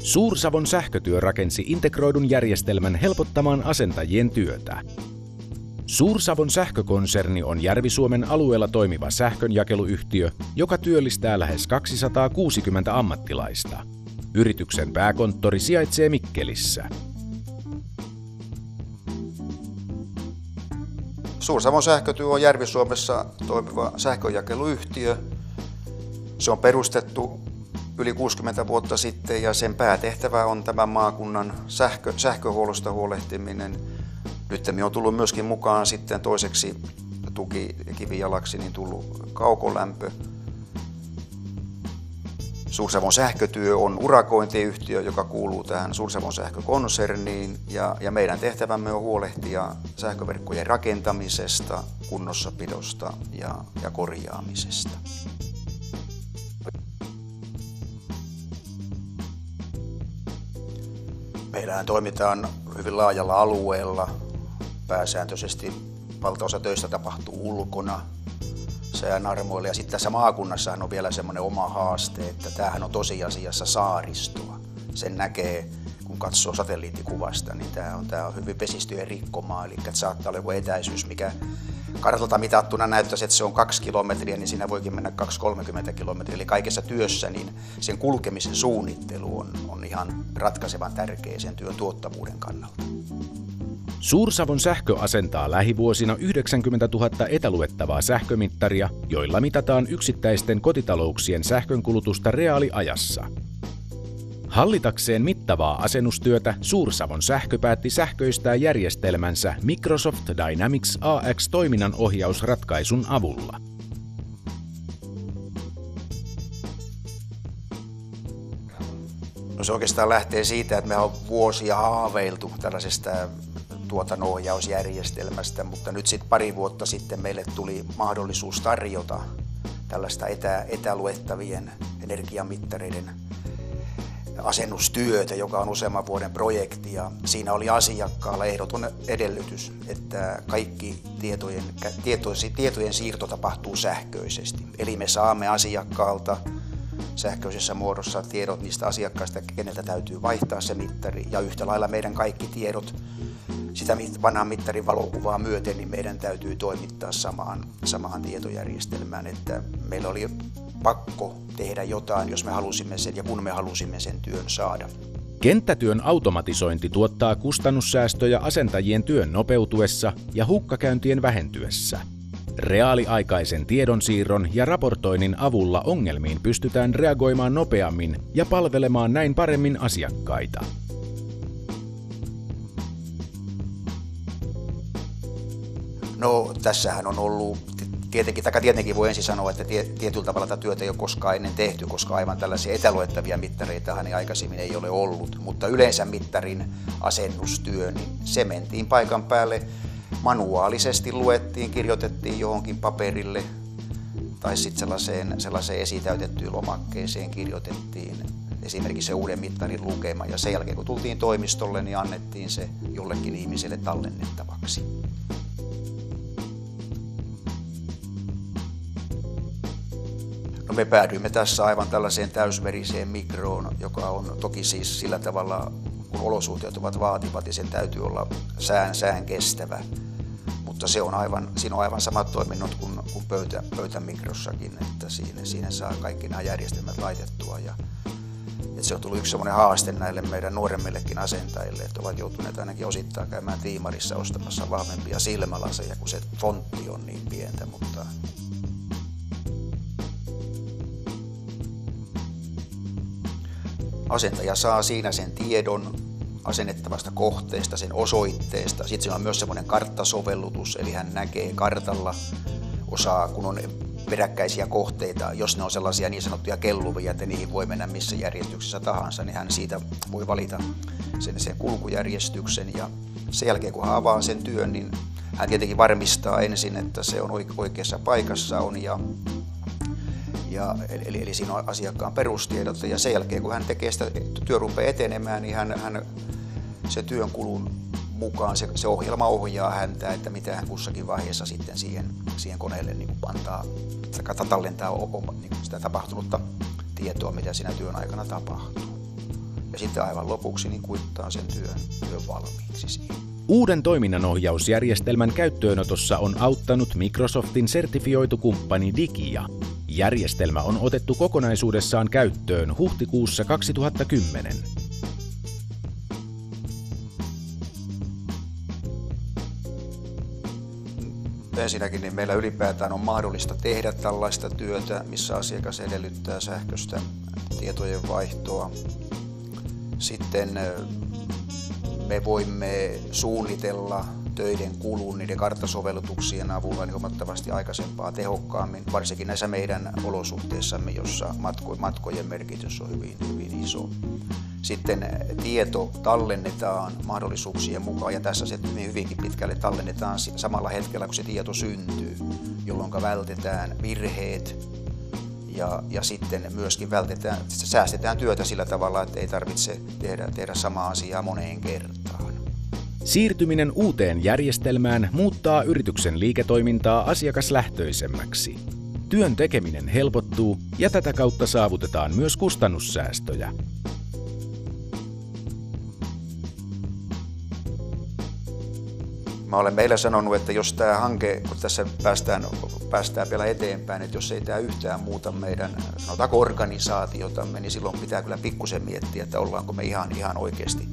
Suur-Savon Sähkötyö rakensi integroidun järjestelmän helpottamaan asentajien työtä. Suur-Savon Sähkökonserni on Järvi-Suomen alueella toimiva sähkönjakeluyhtiö, joka työllistää lähes 260 ammattilaista. Yrityksen pääkonttori sijaitsee Mikkelissä. Suur-Savon Sähkötyö on Järvi-Suomessa toimiva sähkönjakeluyhtiö. Se on perustettu yli 60 vuotta sitten ja sen päätehtävä on tämän maakunnan sähköhuollosta huolehtiminen. Nyt on tullut myöskin mukaan sitten toiseksi tukikivijalaksi niin tullut kaukolämpö. Suur-Savon Sähkötyö on urakointiyhtiö, joka kuuluu tähän Suur-Savon Sähkökonserniin ja meidän tehtävämme on huolehtia sähköverkkojen rakentamisesta, kunnossapidosta ja korjaamisesta. Meillähän toimitaan hyvin laajalla alueella. Pääsääntöisesti valtaosa töistä tapahtuu ulkona sään armoilla. Ja sitten tässä maakunnassahan on vielä semmoinen oma haaste, että tämähän on tosiasiassa saaristoa. Sen näkee, kun katsoo satelliittikuvasta, niin tämä on hyvin vesistöjen rikkomaa. Eli saattaa olla joku etäisyys, mikä kartalta mitattuna näyttäisi, että se on 2 kilometriä, niin siinä voikin mennä 2-30 kilometriä. Eli kaikessa työssä niin sen kulkemisen suunnittelu on ihan ratkaisevan tärkeä sen työn tuottavuuden kannalta. Suur-Savon Sähkö asentaa lähivuosina 90 000 etäluettavaa sähkömittaria, joilla mitataan yksittäisten kotitalouksien sähkönkulutusta reaaliajassa. Hallitakseen mittavaa asennustyötä Suur-Savon Sähkö päätti sähköistää järjestelmänsä Microsoft Dynamics AX toiminnanohjausratkaisun avulla. No se oikeastaan lähtee siitä, että me on vuosia haaveiltu tällaisesta tuotannonohjausjärjestelmästä, mutta nyt sitten pari vuotta sitten meille tuli mahdollisuus tarjota tällaista etäluettavien energiamittareiden asennustyötä, joka on useamman vuoden projekti, ja siinä oli asiakkaalla ehdoton edellytys, että kaikki tietojen siirto tapahtuu sähköisesti. Eli me saamme asiakkaalta sähköisessä muodossa tiedot niistä asiakkaista, keneltä täytyy vaihtaa se mittari, ja yhtä lailla meidän kaikki tiedot sitä vanhan mittarin valokuvaa myöten, niin meidän täytyy toimittaa samaan tietojärjestelmään, että meillä oli pakko tehdä jotain, jos me halusimme sen ja kun me halusimme sen työn saada. Kenttätyön automatisointi tuottaa kustannussäästöjä asentajien työn nopeutuessa ja hukkakäyntien vähentyessä. Reaaliaikaisen tiedonsiirron ja raportoinnin avulla ongelmiin pystytään reagoimaan nopeammin ja palvelemaan näin paremmin asiakkaita. No tässähän on ollut, tietenkin voi ensin sanoa, että tietyllä tavalla tätä työtä ei ole koskaan ennen tehty, koska aivan tällaisia etäluettavia mittareitahan aikaisemmin ei ole ollut, mutta yleensä mittarin asennustyö, niin se mentiin paikan päälle, manuaalisesti luettiin, kirjoitettiin johonkin paperille tai sitten sellaiseen esitäytettyyn lomakkeeseen kirjoitettiin esimerkiksi se uuden mittarin lukema ja sen jälkeen kun tultiin toimistolle, niin annettiin se jollekin ihmiselle tallennettavaksi. No me päädyimme tässä aivan tällaiseen täysveriseen mikroon, joka on toki siis sillä tavalla, kun olosuhteet ovat vaativat ja sen täytyy olla sään kestävä. Mutta siinä on aivan samat toiminnot kuin pöytämikrossakin, että siinä saa kaikki nämä järjestelmät laitettua. Se on tullut yksi sellainen haaste näille meidän nuoremmillekin asentajille, että ovat joutuneet ainakin osittain käymään tiimarissa ostamassa vahvempia silmälaseja, kun se fontti on niin pientä. Mutta asentaja saa siinä sen tiedon asennettavasta kohteesta, sen osoitteesta. Sitten siinä on myös semmoinen karttasovellutus, eli hän näkee kartalla kun on peräkkäisiä kohteita, jos ne on sellaisia niin sanottuja kelluvia, että niihin voi mennä missä järjestyksessä tahansa, niin hän siitä voi valita sen kulkujärjestyksen. Ja sen jälkeen, kun hän avaa sen työn, niin hän tietenkin varmistaa ensin, että se on oikeassa paikassa eli siinä on asiakkaan perustiedot, ja sen jälkeen, kun hän tekee sitä, työ rupeaa etenemään, niin hän se työn kulun mukaan se ohjelma ohjaa häntä, että mitä hän kussakin vaiheessa sitten siihen koneelle niin tallentaa niin sitä tapahtunutta tietoa, mitä siinä työn aikana tapahtuu. ja sitten aivan lopuksi niin kuittaa sen työn valmiiksi siihen. Uuden toiminnanohjausjärjestelmän käyttöönotossa on auttanut Microsoftin sertifioitu kumppani Digia. Järjestelmä on otettu kokonaisuudessaan käyttöön huhtikuussa 2010. Ensinnäkin niin meillä ylipäätään on mahdollista tehdä tällaista työtä, missä asiakas edellyttää sähköistä tietojen vaihtoa. Sitten me voimme suunnitella töiden kulun niiden karttasovellutuksien avulla niin huomattavasti aikaisempaa tehokkaammin, varsinkin näissä meidän olosuhteissamme, jossa matkojen merkitys on hyvin iso. Sitten tieto tallennetaan mahdollisuuksien mukaan, ja tässä se hyvinkin pitkälle tallennetaan samalla hetkellä, kun se tieto syntyy, jolloin vältetään virheet ja sitten myöskin säästetään työtä sillä tavalla, että ei tarvitse tehdä samaa asiaa moneen kertaan. Siirtyminen uuteen järjestelmään muuttaa yrityksen liiketoimintaa asiakaslähtöisemmäksi. Työn tekeminen helpottuu ja tätä kautta saavutetaan myös kustannussäästöjä. Mä olen meillä sanonut, että jos tämä hanke, kun tässä päästään vielä eteenpäin, että jos ei tämä yhtään muuta meidän sanotaanko organisaatiotamme, niin silloin pitää kyllä pikkusen miettiä, että ollaanko me ihan oikeasti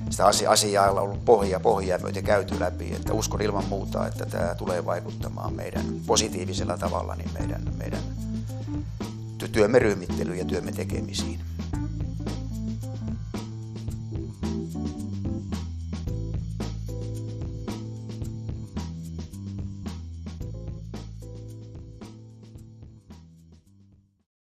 sitä asiaa on ollut pohjaa myöten käyty läpi. Että uskon ilman muuta, että tämä tulee vaikuttamaan meidän positiivisella tavalla niin meidän työmme ryhmittelyyn ja työmme tekemisiin.